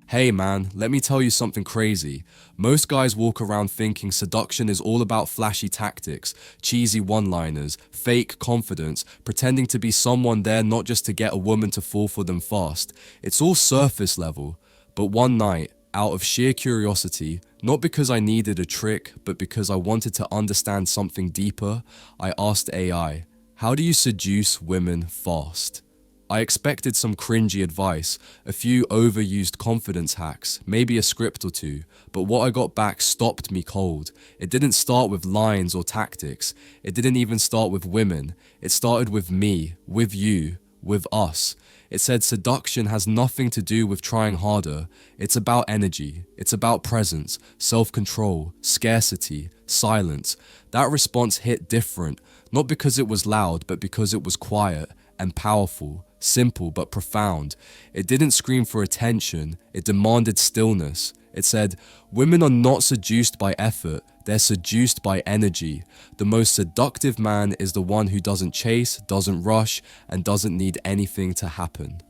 Hey man, let me tell you something crazy. Most guys walk around thinking seduction is all about flashy tactics, cheesy one-liners, fake confidence, pretending to be someone there not just to get a woman to fall for them fast. It's all surface level. But one night, out of sheer curiosity, not because I needed a trick, but because I wanted to understand something deeper, I asked AI, how do you seduce women fast? I expected some cringy advice, a few overused confidence hacks, maybe a script or two, but what I got back stopped me cold. It didn't start with lines or tactics. It didn't even start with women. It started with me, with you, with us. It said seduction has nothing to do with trying harder. It's about energy. It's about presence, self-control, scarcity, silence. That response hit different, not because it was loud, but because it was quiet and powerful. Simple but profound. It didn't scream for attention, it demanded stillness. It said, women are not seduced by effort, they're seduced by energy. The most seductive man is the one who doesn't chase, doesn't rush, and doesn't need anything to happen.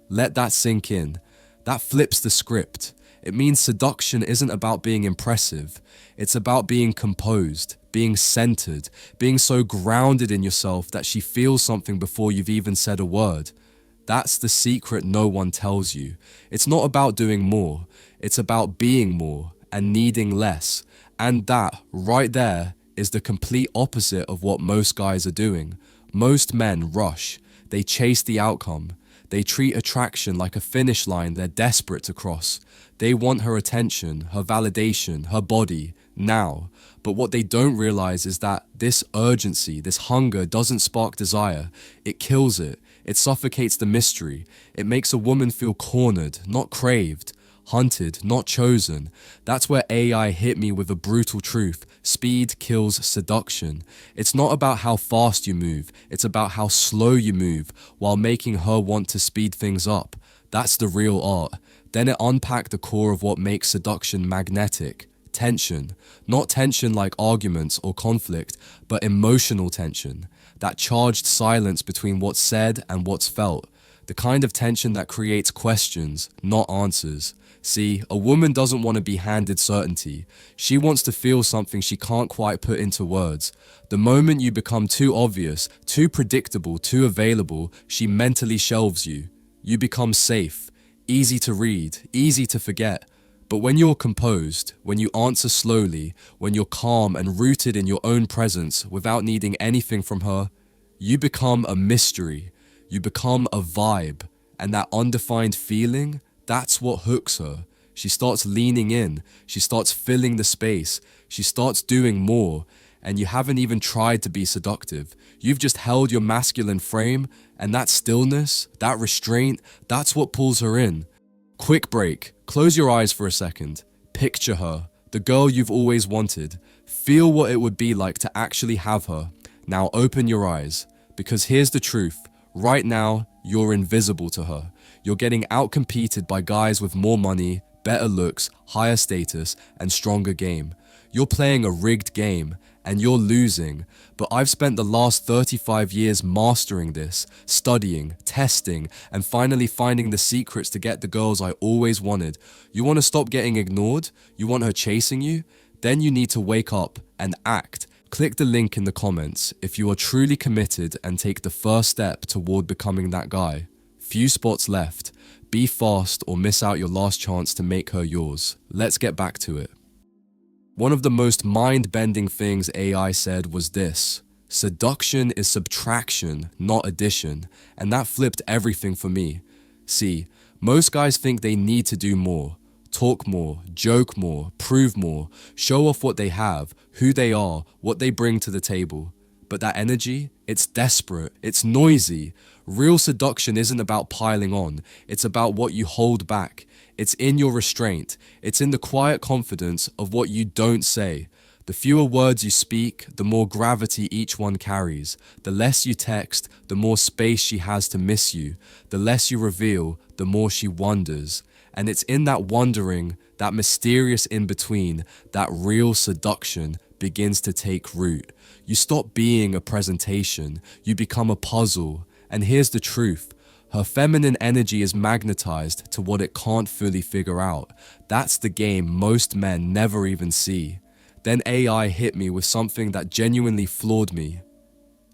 Let that sink in. That flips the script. It means seduction isn't about being impressive. It's about being composed, being centered, being so grounded in yourself that she feels something before you've even said a word. That's the secret no one tells you. It's not about doing more. It's about being more and needing less. And that, right there, is the complete opposite of what most guys are doing. Most men rush. They chase the outcome. They treat attraction like a finish line they're desperate to cross. They want her attention, her validation, her body, now. But what they don't realize is that this urgency, this hunger doesn't spark desire. It kills it. It suffocates the mystery. It makes a woman feel cornered, not craved. Hunted, not chosen. That's where AI hit me with a brutal truth. Speed kills seduction. It's not about how fast you move, it's about how slow you move while making her want to speed things up. That's the real art. Then it unpacked the core of what makes seduction magnetic. Tension. Not tension like arguments or conflict, but emotional tension. That charged silence between what's said and what's felt. The kind of tension that creates questions, not answers. See, a woman doesn't want to be handed certainty. She wants to feel something she can't quite put into words. The moment you become too obvious, too predictable, too available, she mentally shelves you. You become safe, easy to read, easy to forget. But when you're composed, when you answer slowly, when you're calm and rooted in your own presence without needing anything from her, you become a mystery. You become a vibe. And that undefined feeling, that's what hooks her. She starts leaning in, she starts filling the space, she starts doing more, and you haven't even tried to be seductive. You've just held your masculine frame, and that stillness, that restraint, that's what pulls her in. Quick break, close your eyes for a second. Picture her, the girl you've always wanted. Feel what it would be like to actually have her. Now open your eyes, because here's the truth. Right now, you're invisible to her. You're getting outcompeted by guys with more money, better looks, higher status, and stronger game. You're playing a rigged game, and you're losing. But I've spent the last 35 years mastering this, studying, testing, and finally finding the secrets to get the girls I always wanted. You want to stop getting ignored? You want her chasing you? Then you need to wake up and act. Click the link in the comments if you are truly committed and take the first step toward becoming that guy. Few spots left. Be fast or miss out your last chance to make her yours. Let's get back to it. One of the most mind-bending things AI said was this: seduction is subtraction, not addition, and that flipped everything for me. See, most guys think they need to do more. Talk more, joke more, prove more, show off what they have, who they are, what they bring to the table. But that energy, it's desperate, it's noisy. Real seduction isn't about piling on, it's about what you hold back. It's in your restraint, it's in the quiet confidence of what you don't say. The fewer words you speak, the more gravity each one carries. The less you text, the more space she has to miss you. The less you reveal, the more she wonders. And it's in that wondering, that mysterious in-between, that real seduction begins to take root. You stop being a presentation, you become a puzzle. And here's the truth, Her feminine energy is magnetized to what it can't fully figure out. That's the game most men never even see. Then AI hit me with something that genuinely floored me.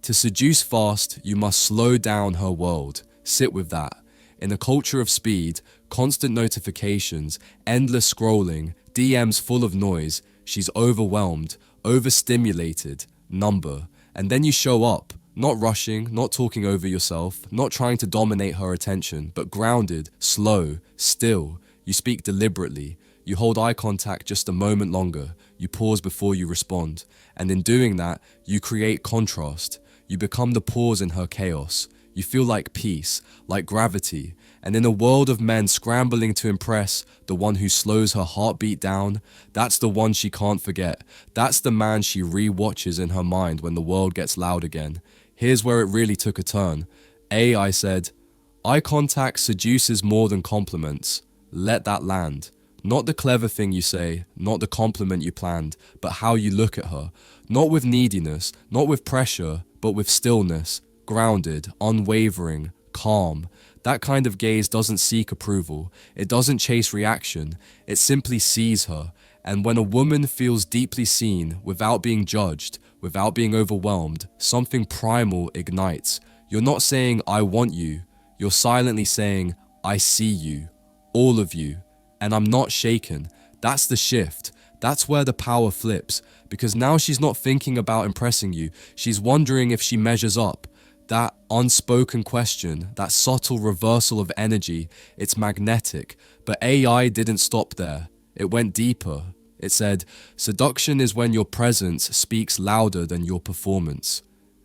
To seduce fast, you must slow down her world. Sit with that. In a culture of speed, constant notifications, endless scrolling, DMs full of noise, she's overwhelmed, overstimulated, number. And then you show up, not rushing, not talking over yourself, not trying to dominate her attention, but grounded, slow, still. You speak deliberately. You hold eye contact just a moment longer. You pause before you respond. And in doing that, you create contrast. You become the pause in her chaos. You feel like peace, like gravity. And in a world of men scrambling to impress, the one who slows her heartbeat down, that's the one she can't forget. That's the man she re-watches in her mind when the world gets loud again. Here's where it really took a turn. AI said, eye contact seduces more than compliments. Let that land. Not the clever thing you say, not the compliment you planned, but how you look at her. Not with neediness, not with pressure, but with stillness, grounded, unwavering, calm. That kind of gaze doesn't seek approval. It doesn't chase reaction. It simply sees her. And when a woman feels deeply seen, without being judged, without being overwhelmed, something primal ignites. You're not saying, I want you. You're silently saying, I see you. All of you. And I'm not shaken. That's the shift. That's where the power flips. Because now she's not thinking about impressing you. She's wondering if she measures up. That unspoken question, that subtle reversal of energy, it's magnetic. But AI didn't stop there. It went deeper. It said, seduction is when your presence speaks louder than your performance.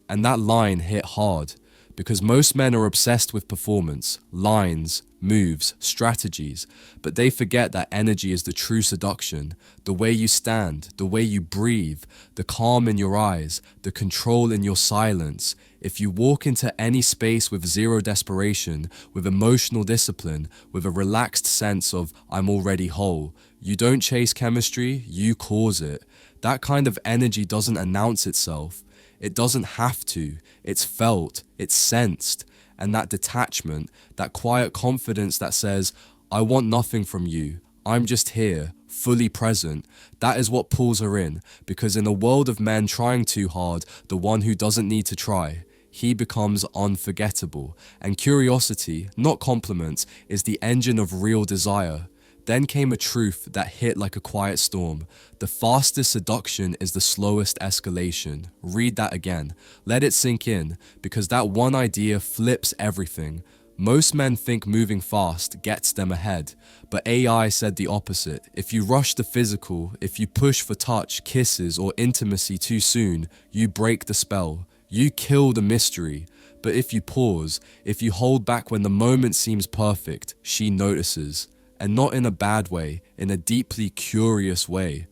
And that line hit hard. Because most men are obsessed with performance, lines, moves, strategies, but they forget that energy is the true seduction. The way you stand, the way you breathe, the calm in your eyes, the control in your silence. If you walk into any space with zero desperation, with emotional discipline, with a relaxed sense of I'm already whole, you don't chase chemistry, you cause it. That kind of energy doesn't announce itself. It doesn't have to. It's felt, it's sensed. And that detachment, that quiet confidence that says, I want nothing from you. I'm just here, fully present. That is what pulls her in. Because in a world of men trying too hard, the one who doesn't need to try, he becomes unforgettable. And curiosity, not compliments, is the engine of real desire. Then came a truth that hit like a quiet storm. The fastest seduction is the slowest escalation. Read that again. Let it sink in, because that one idea flips everything. Most men think moving fast gets them ahead, but AI said the opposite. If you rush the physical, if you push for touch, kisses, or intimacy too soon, you break the spell. You kill the mystery. But if you pause, if you hold back when the moment seems perfect, she notices. And not in a bad way, in a deeply curious way.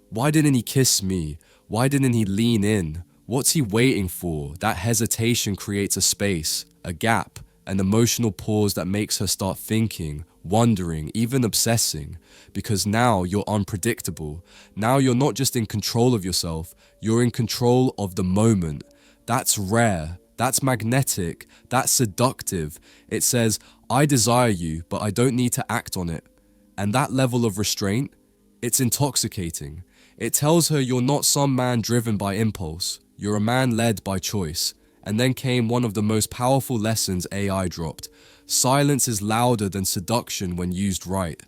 Why didn't he kiss me? Why didn't he lean in? What's he waiting for? That hesitation creates a space, a gap, an emotional pause that makes her start thinking, wondering, even obsessing. Because now you're unpredictable. Now you're not just in control of yourself, you're in control of the moment. That's rare. That's magnetic, that's seductive. It says, I desire you, but I don't need to act on it. And that level of restraint, it's intoxicating. It tells her you're not some man driven by impulse, you're a man led by choice. And then came one of the most powerful lessons AI dropped. Silence is louder than seduction when used right.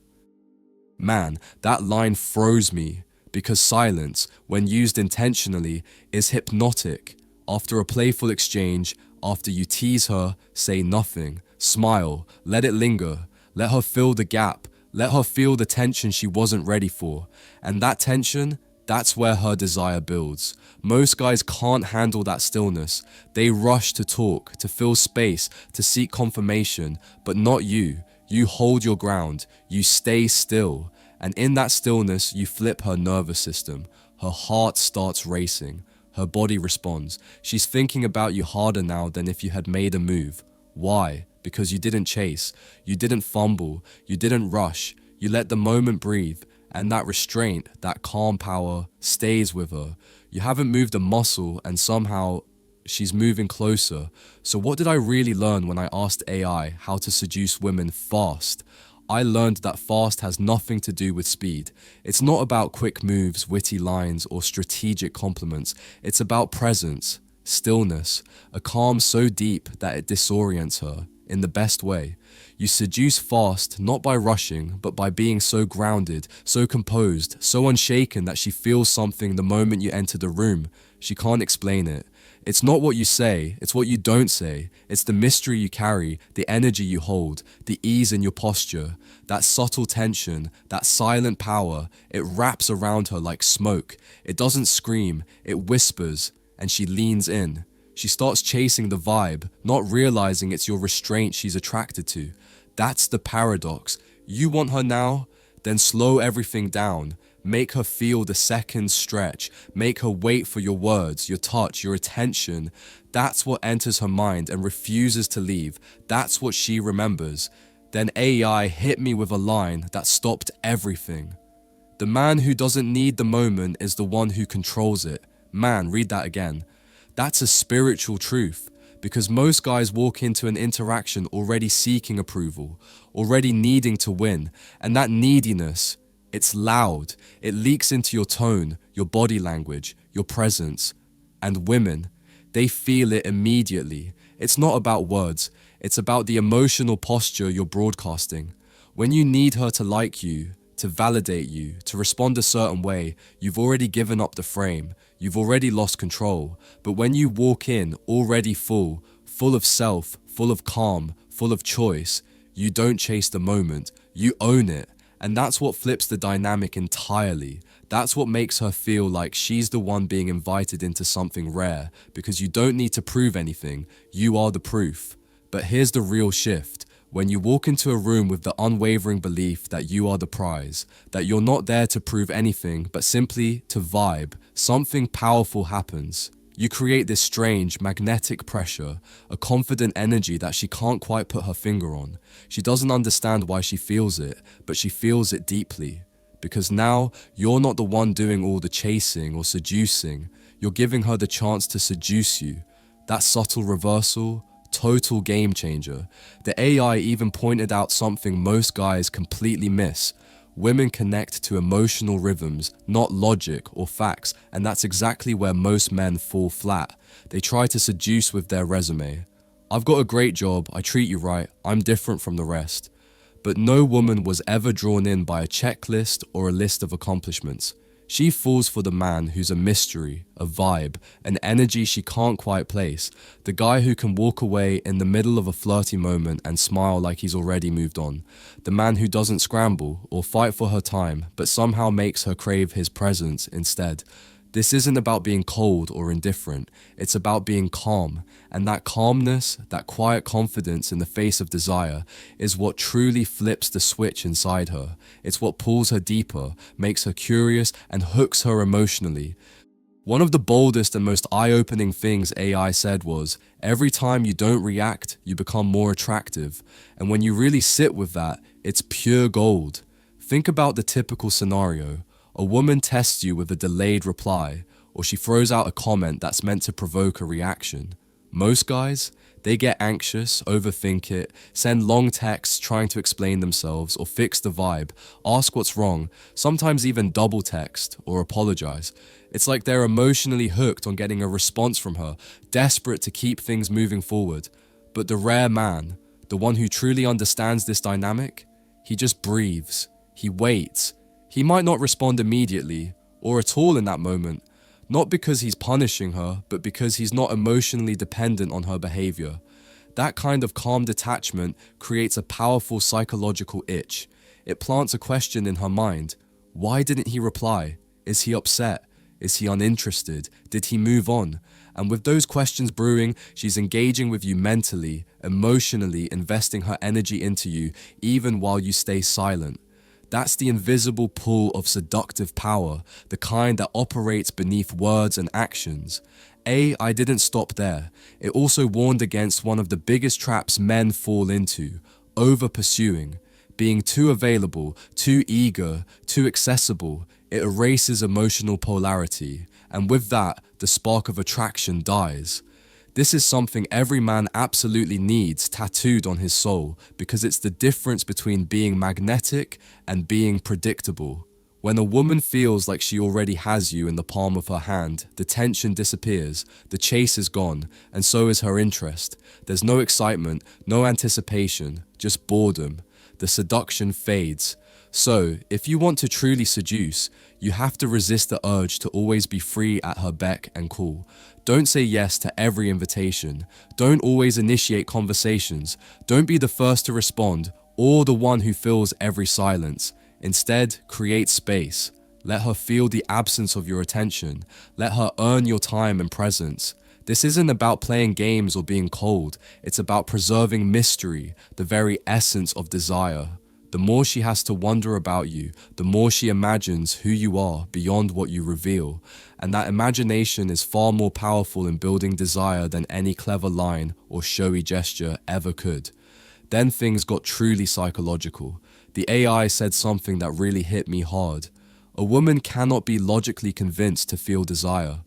Man, that line froze me, because silence, when used intentionally, is hypnotic. After a playful exchange, after you tease her, say nothing, smile, let it linger, let her fill the gap, let her feel the tension she wasn't ready for. And that tension, that's where her desire builds. Most guys can't handle that stillness. They rush to talk, to fill space, to seek confirmation, but not you. You hold your ground, you stay still. And in that stillness, you flip her nervous system. Her heart starts racing. Her body responds. She's thinking about you harder now than if you had made a move. Why? Because you didn't chase. You didn't fumble. You didn't rush. You let the moment breathe. And that restraint, that calm power, stays with her. You haven't moved a muscle and somehow she's moving closer. So what did I really learn when I asked AI how to seduce women fast? I learned that fast has nothing to do with speed. It's not about quick moves, witty lines, or strategic compliments. It's about presence, stillness, a calm so deep that it disorients her in the best way. You seduce fast not by rushing, but by being so grounded, so composed, so unshaken that she feels something the moment you enter the room. She can't explain it. It's not what you say, it's what you don't say. It's the mystery you carry, the energy you hold, the ease in your posture, that subtle tension, that silent power. It wraps around her like smoke. It doesn't scream, it whispers, and she leans in. She starts chasing the vibe, not realizing it's your restraint she's attracted to. That's the paradox. You want her now? Then slow everything down. Make her feel the seconds stretch. Make her wait for your words, your touch, your attention. That's what enters her mind and refuses to leave. That's what she remembers. Then AI hit me with a line that stopped everything. The man who doesn't need the moment is the one who controls it. Man, read that again. That's a spiritual truth, because most guys walk into an interaction already seeking approval, already needing to win, and that neediness, it's loud. It leaks into your tone, your body language, your presence. And women, they feel it immediately. It's not about words, it's about the emotional posture you're broadcasting. When you need her to like you, to validate you, to respond a certain way, you've already given up the frame. You've already lost control. But when you walk in already full of self, full of calm, full of choice, you don't chase the moment, you own it. And that's what flips the dynamic entirely. That's what makes her feel like she's the one being invited into something rare, because you don't need to prove anything, you are the proof. But here's the real shift. When you walk into a room with the unwavering belief that you are the prize, that you're not there to prove anything, but simply to vibe, something powerful happens. You create this strange, magnetic pressure, a confident energy that she can't quite put her finger on. She doesn't understand why she feels it, but she feels it deeply. Because now, you're not the one doing all the chasing or seducing, you're giving her the chance to seduce you. That subtle reversal, total game changer. The AI even pointed out something most guys completely miss. Women connect to emotional rhythms, not logic or facts, and that's exactly where most men fall flat. They try to seduce with their resume. I've got a great job, I treat you right, I'm different from the rest. But no woman was ever drawn in by a checklist or a list of accomplishments. She falls for the man who's a mystery, a vibe, an energy she can't quite place. The guy who can walk away in the middle of a flirty moment and smile like he's already moved on. The man who doesn't scramble or fight for her time, but somehow makes her crave his presence instead. This isn't about being cold or indifferent, it's about being calm. And that calmness, that quiet confidence in the face of desire, is what truly flips the switch inside her. It's what pulls her deeper, makes her curious, and hooks her emotionally. One of the boldest and most eye-opening things AI said was, every time you don't react, you become more attractive. And when you really sit with that, it's pure gold. Think about the typical scenario. A woman tests you with a delayed reply, or she throws out a comment that's meant to provoke a reaction. Most guys, they get anxious, overthink it, send long texts trying to explain themselves or fix the vibe, ask what's wrong, sometimes even double text or apologize. It's like they're emotionally hooked on getting a response from her, desperate to keep things moving forward. But the rare man, the one who truly understands this dynamic, he just breathes, he waits. He might not respond immediately, or at all in that moment, not because he's punishing her, but because he's not emotionally dependent on her behavior. That kind of calm detachment creates a powerful psychological itch. It plants a question in her mind. Why didn't he reply? Is he upset? Is he uninterested? Did he move on? And with those questions brewing, she's engaging with you mentally, emotionally, investing her energy into you, even while you stay silent. That's the invisible pull of seductive power, the kind that operates beneath words and actions. AI didn't stop there. It also warned against one of the biggest traps men fall into, over-pursuing. Being too available, too eager, too accessible, it erases emotional polarity, and with that, the spark of attraction dies. This is something every man absolutely needs tattooed on his soul because it's the difference between being magnetic and being predictable. When a woman feels like she already has you in the palm of her hand, the tension disappears, the chase is gone, and so is her interest. There's no excitement, no anticipation, just boredom. The seduction fades. So, if you want to truly seduce, you have to resist the urge to always be free at her beck and call. Don't say yes to every invitation. Don't always initiate conversations. Don't be the first to respond or the one who fills every silence. Instead, create space. Let her feel the absence of your attention. Let her earn your time and presence. This isn't about playing games or being cold. It's about preserving mystery, the very essence of desire. The more she has to wonder about you, the more she imagines who you are beyond what you reveal. And that imagination is far more powerful in building desire than any clever line or showy gesture ever could. Then things got truly psychological. The AI said something that really hit me hard. A woman cannot be logically convinced to feel desire.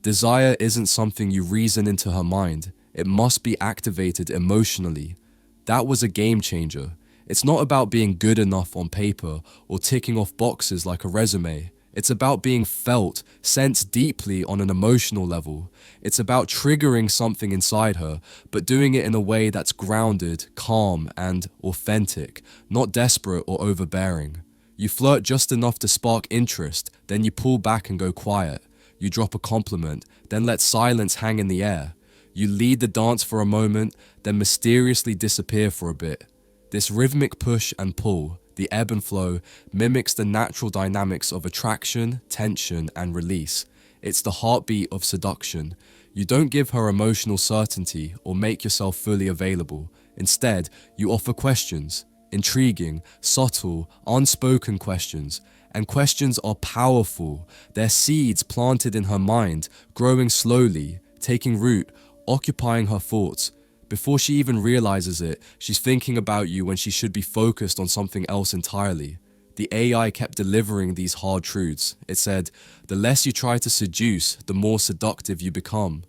Desire isn't something you reason into her mind. It must be activated emotionally. That was a game changer. It's not about being good enough on paper or ticking off boxes like a resume. It's about being felt, sensed deeply on an emotional level. It's about triggering something inside her, but doing it in a way that's grounded, calm, and authentic, not desperate or overbearing. You flirt just enough to spark interest, then you pull back and go quiet. You drop a compliment, then let silence hang in the air. You lead the dance for a moment, then mysteriously disappear for a bit. This rhythmic push and pull, the ebb and flow, mimics the natural dynamics of attraction, tension, and release. It's the heartbeat of seduction. You don't give her emotional certainty or make yourself fully available. Instead, you offer questions, intriguing, subtle, unspoken questions. And questions are powerful. They're seeds planted in her mind, growing slowly, taking root, occupying her thoughts. Before she even realizes it, she's thinking about you when she should be focused on something else entirely. The AI kept delivering these hard truths. It said, the less you try to seduce, the more seductive you become.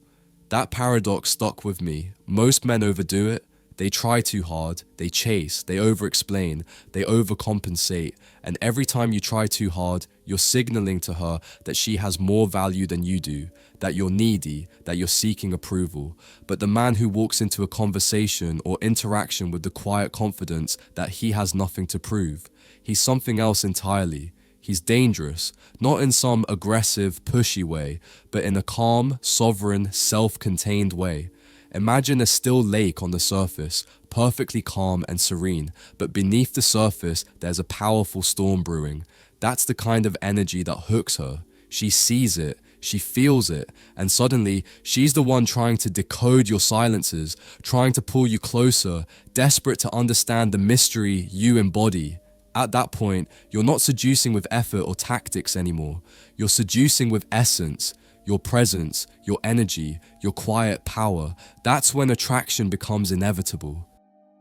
That paradox stuck with me. Most men overdo it. They try too hard, they chase, they over-explain, they overcompensate, and every time you try too hard, you're signaling to her that she has more value than you do, that you're needy, that you're seeking approval. But the man who walks into a conversation or interaction with the quiet confidence that he has nothing to prove, he's something else entirely. He's dangerous, not in some aggressive, pushy way, but in a calm, sovereign, self-contained way. Imagine a still lake on the surface, perfectly calm and serene, but beneath the surface there's a powerful storm brewing. That's the kind of energy that hooks her. She sees it, she feels it, and suddenly she's the one trying to decode your silences, trying to pull you closer, desperate to understand the mystery you embody. At that point, you're not seducing with effort or tactics anymore. You're seducing with essence. Your presence, your energy, your quiet power, that's when attraction becomes inevitable.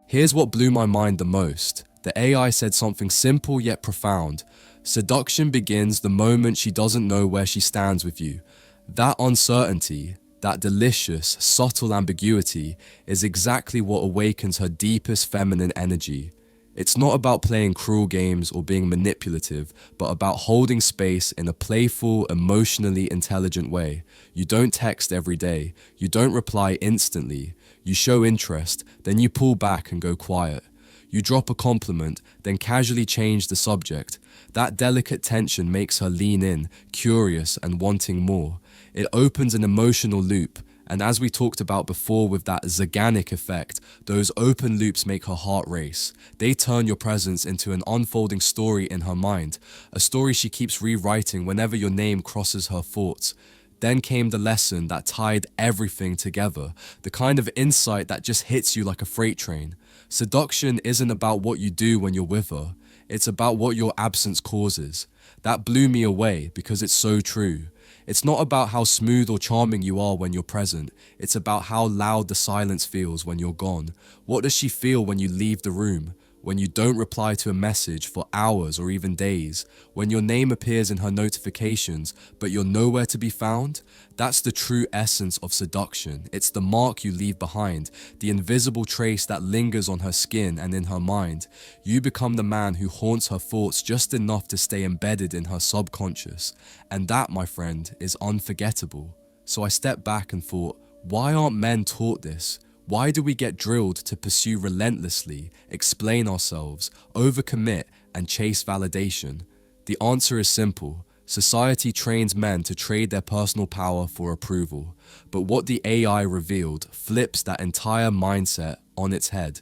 Here's what blew my mind the most. The AI said something simple yet profound. Seduction begins the moment she doesn't know where she stands with you. That uncertainty, that delicious, subtle ambiguity is exactly what awakens her deepest feminine energy. It's not about playing cruel games or being manipulative, but about holding space in a playful, emotionally intelligent way. You don't text every day. You don't reply instantly. You show interest, then you pull back and go quiet. You drop a compliment, then casually change the subject. That delicate tension makes her lean in, curious and wanting more. It opens an emotional loop. And as we talked about before with that Zeigarnik effect, those open loops make her heart race. They turn your presence into an unfolding story in her mind, a story she keeps rewriting whenever your name crosses her thoughts. Then came the lesson that tied everything together, the kind of insight that just hits you like a freight train. Seduction isn't about what you do when you're with her, it's about what your absence causes. That blew me away because it's so true. It's not about how smooth or charming you are when you're present. It's about how loud the silence feels when you're gone. What does she feel when you leave the room? when you don't reply to a message for hours or even days, when your name appears in her notifications but you're nowhere to be found, that's the true essence of seduction. It's the mark you leave behind, the invisible trace that lingers on her skin and in her mind. You become the man who haunts her thoughts just enough to stay embedded in her subconscious. And that, my friend, is unforgettable. So I stepped back and thought, why aren't men taught this? Why do we get drilled to pursue relentlessly, explain ourselves, overcommit, and chase validation? The answer is simple. Society trains men to trade their personal power for approval. But what the AI revealed flips that entire mindset on its head.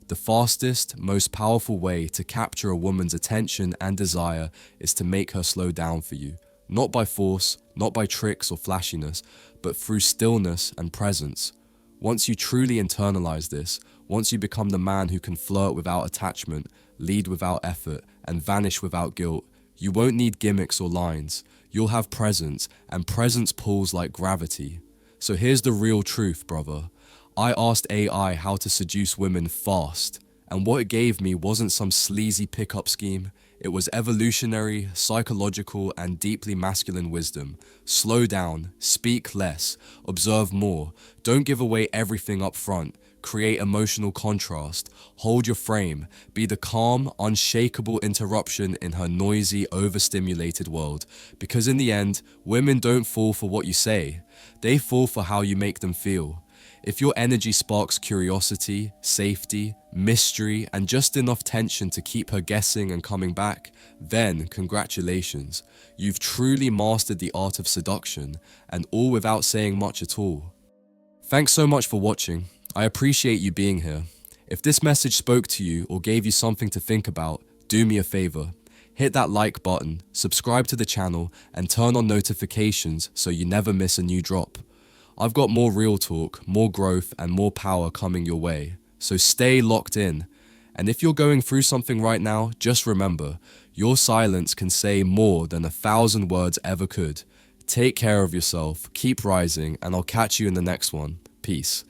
The fastest, most powerful way to capture a woman's attention and desire is to make her slow down for you. Not by force, not by tricks or flashiness, but through stillness and presence. Once you truly internalize this, once you become the man who can flirt without attachment, lead without effort, and vanish without guilt, you won't need gimmicks or lines. You'll have presence, and presence pulls like gravity. So here's the real truth, brother. I asked AI how to seduce women fast, and what it gave me wasn't some sleazy pickup scheme. It was evolutionary, psychological, and deeply masculine wisdom. Slow down, speak less, observe more. Don't give away everything up front. Create emotional contrast. Hold your frame. Be the calm, unshakable interruption in her noisy, overstimulated world. Because in the end, women don't fall for what you say. They fall for how you make them feel. If your energy sparks curiosity, safety, mystery, and just enough tension to keep her guessing and coming back, then congratulations. You've truly mastered the art of seduction, and all without saying much at all. Thanks so much for watching. I appreciate you being here. If this message spoke to you or gave you something to think about, do me a favor. Hit that like button, subscribe to the channel, and turn on notifications so you never miss a new drop. I've got more real talk, more growth, and more power coming your way. So stay locked in. And if you're going through something right now, just remember, your silence can say more than 1,000 words ever could. Take care of yourself, keep rising, and I'll catch you in the next one. Peace.